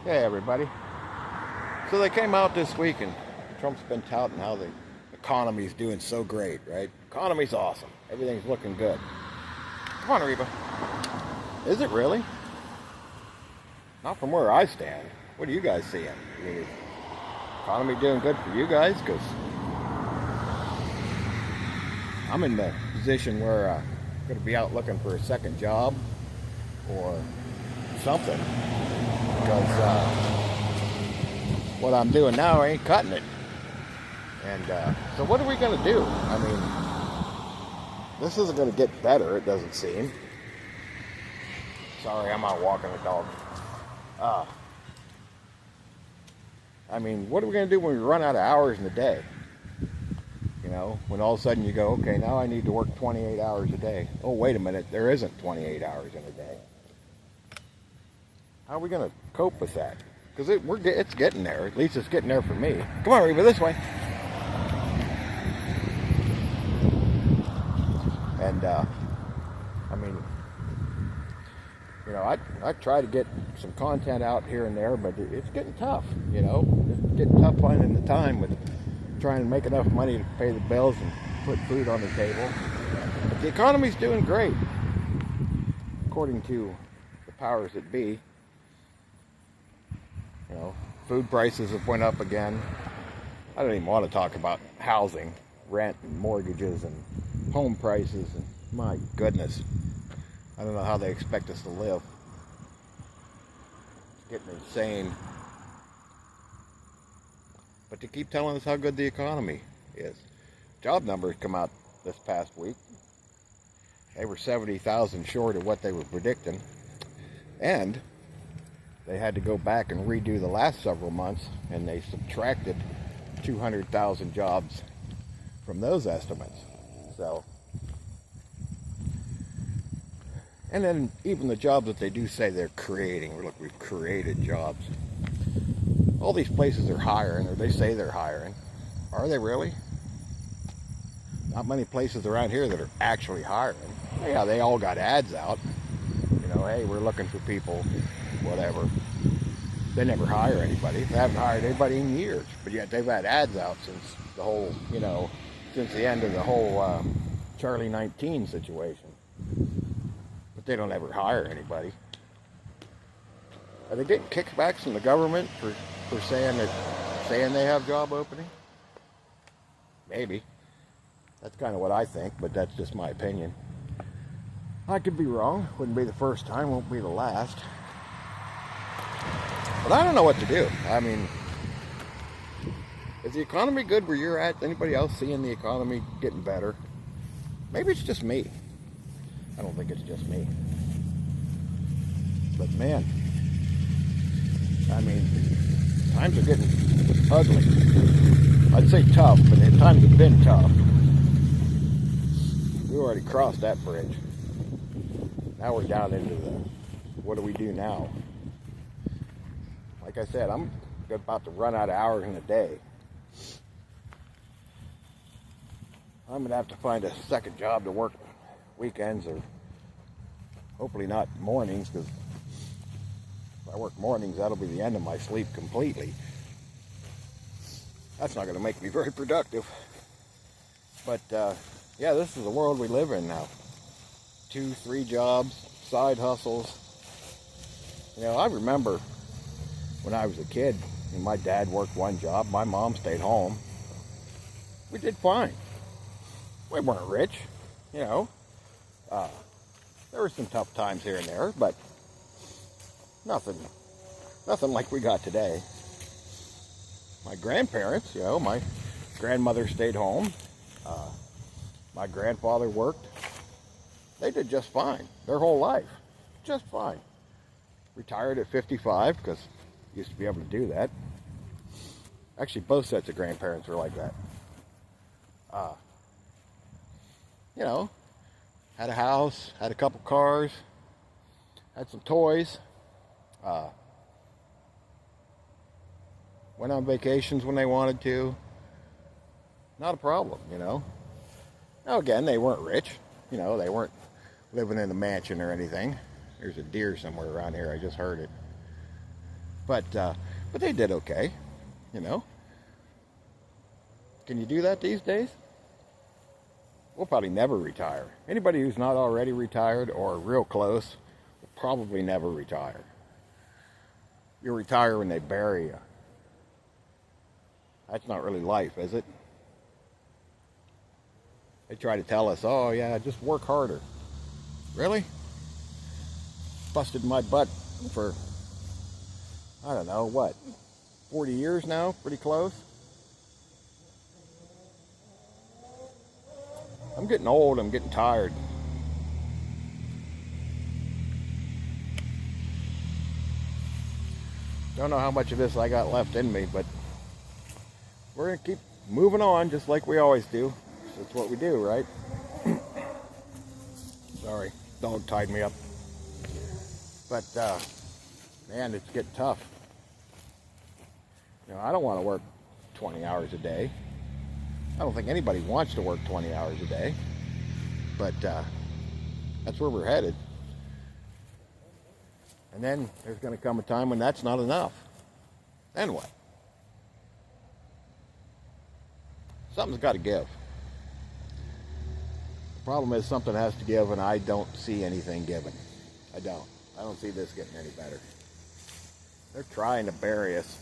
Hey everybody. So they came out this week and Trump's been touting how the economy's doing so great, right? Economy's awesome. Everything's looking good. Come on, Reba. Is it really? Not from where I stand. What are you guys seeing? I mean, is the economy doing good for you guys? Because I'm in the position where I'm going to be out looking for a second job or something. Because what I'm doing now ain't cutting it. And so what are we going to do? I mean, this isn't going to get better, it doesn't seem. Sorry, I'm out walking the dog. I mean, what are we going to do when we run out of hours in the day? You know, when all of a sudden you go, okay, now I need to work 28 hours a day. Oh, wait a minute, there isn't 28 hours in a day. How are we going to cope with that? Because it's getting there. At least it's getting there for me. Come on, Reba, this way. And, I mean, you know, I try to get some content out here and there, but it's getting tough, you know. It's getting tough finding the time with trying to make enough money to pay the bills and put food on the table. But the economy's doing great, according to the powers that be. You know, food prices have went up again. I don't even want to talk about housing, rent and mortgages and home prices. And my goodness, I don't know how they expect us to live. It's getting insane. But to keep telling us how good the economy is. Job numbers come out this past week. They were 70,000 short of what they were predicting. And they had to go back and redo the last several months, and they subtracted 200,000 jobs from those estimates. So, and then even the jobs that they do say they're creating, look, we've created jobs. All these places are hiring, or they say they're hiring. Are they really? Not many places around here that are actually hiring. Yeah, they all got ads out. You know, hey, we're looking for people, whatever. They never hire anybody. They haven't hired anybody in years. But yet they've had ads out since the whole, you know, since the end of the whole Charlie 19 situation. But they don't ever hire anybody. Are they getting kickbacks from the government for saying they have job opening? Maybe. That's kind of what I think, but that's just my opinion. I could be wrong. Wouldn't be the first time, won't be the last. But I don't know what to do. I mean, is the economy good where you're at? Anybody else seeing the economy getting better? Maybe it's just me. I don't think it's just me. But man, I mean, times are getting ugly. I'd say tough, but the times have been tough. We already crossed that bridge. Now we're down into the, what do we do now? Like I said, I'm about to run out of hours in a day. I'm going to have to find a second job to work weekends, or hopefully not mornings, because if I work mornings, that'll be the end of my sleep completely. That's not going to make me very productive. But yeah, this is the world we live in now. 2, 3 jobs, side hustles. You know, I remember when I was a kid, and my dad worked one job, my mom stayed home. We did fine. We weren't rich, you know. There were some tough times here and there, but nothing like we got today. My grandparents, you know, my grandmother stayed home. My grandfather worked. They did just fine their whole life, just fine. Retired at 55 because used to be able to do that. Actually, both sets of grandparents were like that. You know, had a house, had a couple cars, had some toys. Went on vacations when they wanted to. Not a problem, you know. Now again, they weren't rich. You know, they weren't living in a mansion or anything. There's a deer somewhere around here. I just heard it. But they did okay, you know. Can you do that these days? We'll probably never retire. Anybody who's not already retired or real close will probably never retire. You retire when they bury you. That's not really life, is it? They try to tell us, oh yeah, just work harder. Really? Busted my butt for, I don't know, what, 40 years now? Pretty close? I'm getting old, I'm getting tired. Don't know how much of this I got left in me, but we're going to keep moving on just like we always do. That's what we do, right? Sorry, dog tied me up. But, man, it's getting tough. You know, I don't want to work 20 hours a day. I don't think anybody wants to work 20 hours a day. But that's where we're headed. And then there's going to come a time when that's not enough. Then what? Something's got to give. The problem is something has to give, and I don't see anything given. I don't see this getting any better. They're trying to bury us.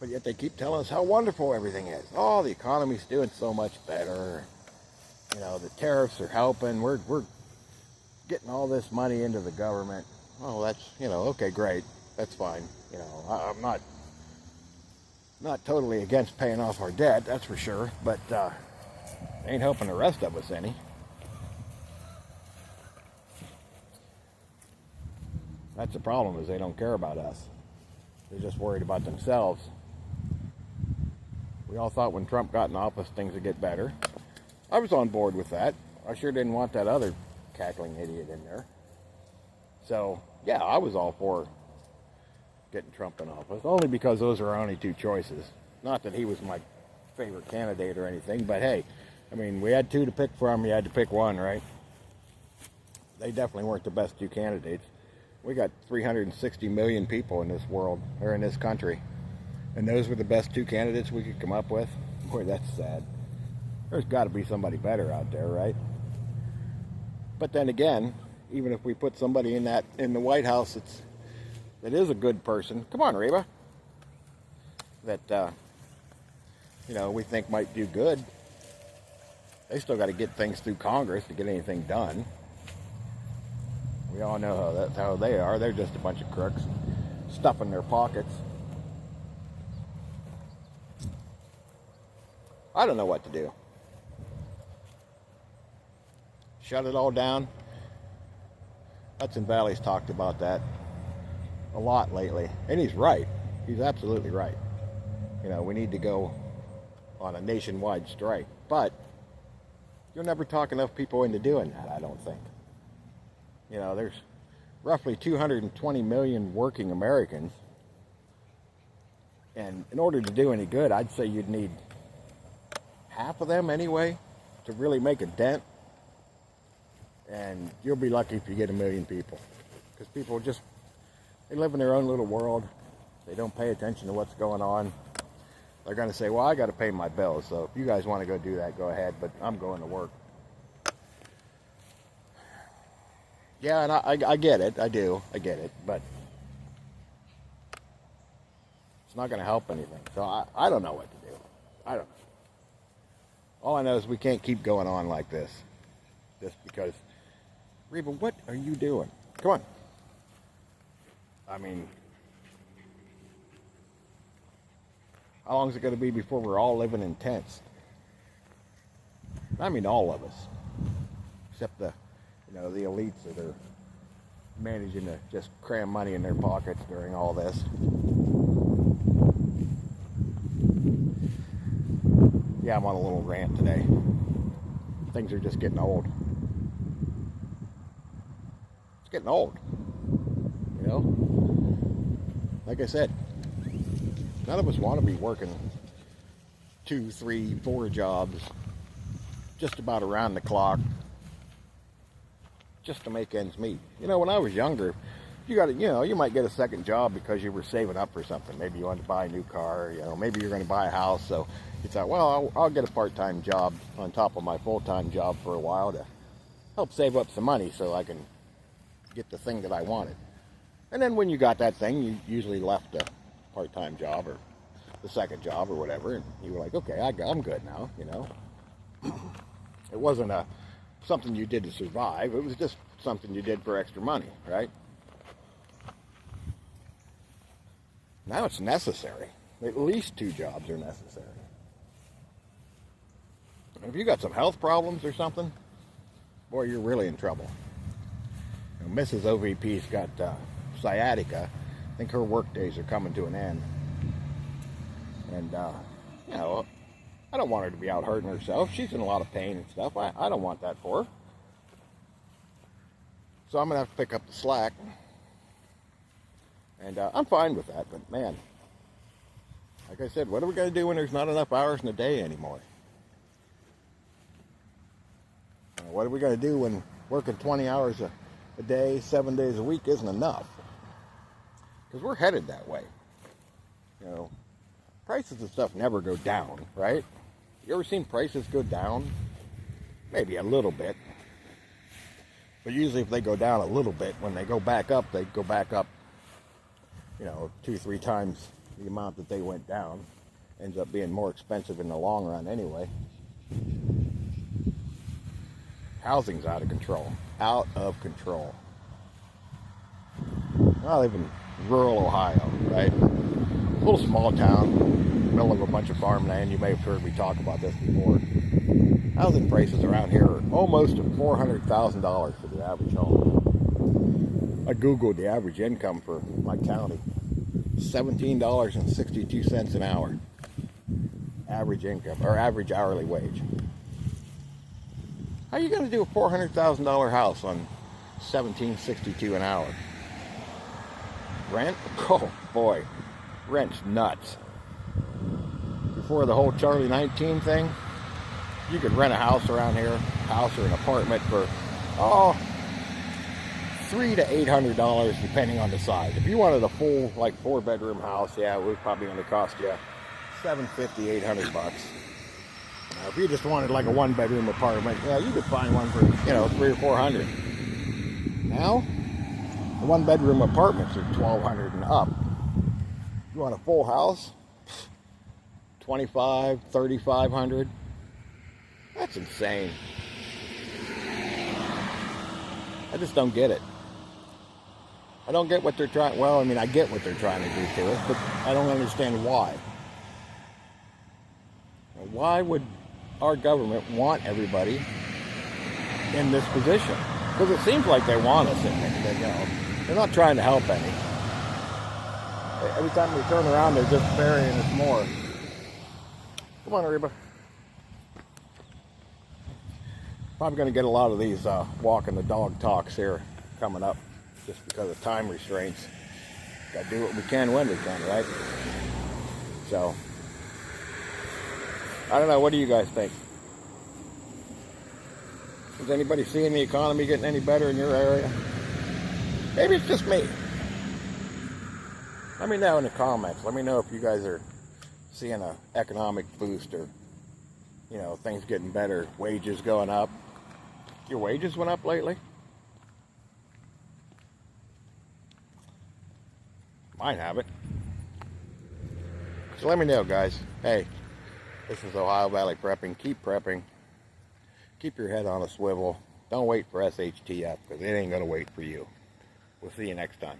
But yet they keep telling us how wonderful everything is. Oh, the economy's doing so much better. You know, the tariffs are helping. We're getting all this money into the government. Oh, that's, you know, okay, great. That's fine. You know, I'm not totally against paying off our debt, that's for sure. But ain't helping the rest of us any. That's the problem, is they don't care about us. They're just worried about themselves. We all thought when Trump got in office things would get better. I was on board with that. I sure didn't want that other cackling idiot in there. So, yeah, I was all for getting Trump in office, only because those are our only two choices. Not that he was my favorite candidate or anything, but hey, I mean, we had two to pick from, you had to pick one, right? They definitely weren't the best two candidates. We got 360 million people in this world, or in this country, and those were the best two candidates we could come up with. Boy, that's sad. There's got to be somebody better out there, right? But then again, even if we put somebody in the White House that is a good person, come on, Reba, that you know, we think might do good, they still got to get things through Congress to get anything done. We all know that's how they are. They're just a bunch of crooks, stuffing their pockets. I don't know what to do. Shut it all down. Hudson Valley's talked about that a lot lately. And he's right. He's absolutely right. You know, we need to go on a nationwide strike. But you'll never talk enough people into doing that, I don't think. You know, there's roughly 220 million working Americans. And in order to do any good, I'd say you'd need half of them anyway to really make a dent. And you'll be lucky if you get 1 million people. Because people just, they live in their own little world. They don't pay attention to what's going on. They're going to say, well, I got to pay my bills. So if you guys want to go do that, go ahead. But I'm going to work. Yeah, and I get it. I do. I get it. But it's not going to help anything. So I don't know what to do. I don't know. All I know is we can't keep going on like this. Just because, Reba, what are you doing? Come on. I mean, how long is it going to be before we're all living in tents? I mean, all of us. Except the elites that are managing to just cram money in their pockets during all this. Yeah, I'm on a little rant today. Things are just getting old. It's getting old. You know? Like I said, none of us want to be working 2, 3, 4 jobs just about around the clock just to make ends meet. You know, when I was younger, You got to, you might get a second job because you were saving up for something. Maybe you wanted to buy a new car, maybe you're going to buy a house. So you thought, well, I'll get a part-time job on top of my full-time job for a while to help save up some money so I can get the thing that I wanted. And then when you got that thing, you usually left a part-time job or the second job or whatever, and you were like, okay, I'm good now, It wasn't something you did to survive. It was just something you did for extra money, right? Now it's necessary. At least 2 jobs are necessary. If you got some health problems or something, boy, you're really in trouble. Mrs. OVP's got sciatica. I think her work days are coming to an end. And, I don't want her to be out hurting herself. She's in a lot of pain and stuff. I don't want that for her. So I'm going to have to pick up the slack. And I'm fine with that, but man, like I said, what are we going to do when there's not enough hours in the day anymore? What are we going to do when working 20 hours a day, 7 days a week isn't enough? Because we're headed that way. Prices of stuff never go down, right? You ever seen prices go down? Maybe a little bit. But usually if they go down a little bit, when they go back up, 2-3 times the amount that they went down. Ends up being more expensive in the long run anyway. Housing's out of control. Out of control. I live in rural Ohio, right? A little small town, middle of a bunch of farmland. You may have heard me talk about this before. Housing prices around here are almost $400,000 for the average home. I Googled the average income for my county. $17.62 an hour. Average income, or average hourly wage. How are you going to do a $400,000 house on $17.62 an hour? Rent? Oh boy, rent's nuts. Before the whole Charlie 19 thing, you could rent a house around here, house or an apartment for $300 to $800 depending on the size. If you wanted a full 4-bedroom house, yeah, it was probably going to cost you $750, $800. If you just wanted like a 1-bedroom apartment, yeah, you could find one for $300 or $400. Now, the 1-bedroom apartments are $1,200 and up. You want a full house? $2,500, $3,500. That's insane. I just don't get it. I don't get what they're trying. Well, I mean, I get what they're trying to do to us, but I don't understand why. Why would our government want everybody in this position? Because it seems like they want us in it. They're not trying to help any. Every time we turn around, they're just burying us more. Come on, Reba. Probably going to get a lot of these walking the dog talks here coming up just because of time restraints. Got to do what we can when we can, right? So, I don't know. What do you guys think? Is anybody seeing the economy getting any better in your area? Maybe it's just me. Let me know in the comments. Let me know if you guys are seeing an economic boost or, things getting better, wages going up. Your wages went up lately? Mine haven't. So let me know, guys. Hey, this is Ohio Valley Prepping. Keep prepping. Keep your head on a swivel. Don't wait for SHTF because it ain't going to wait for you. We'll see you next time.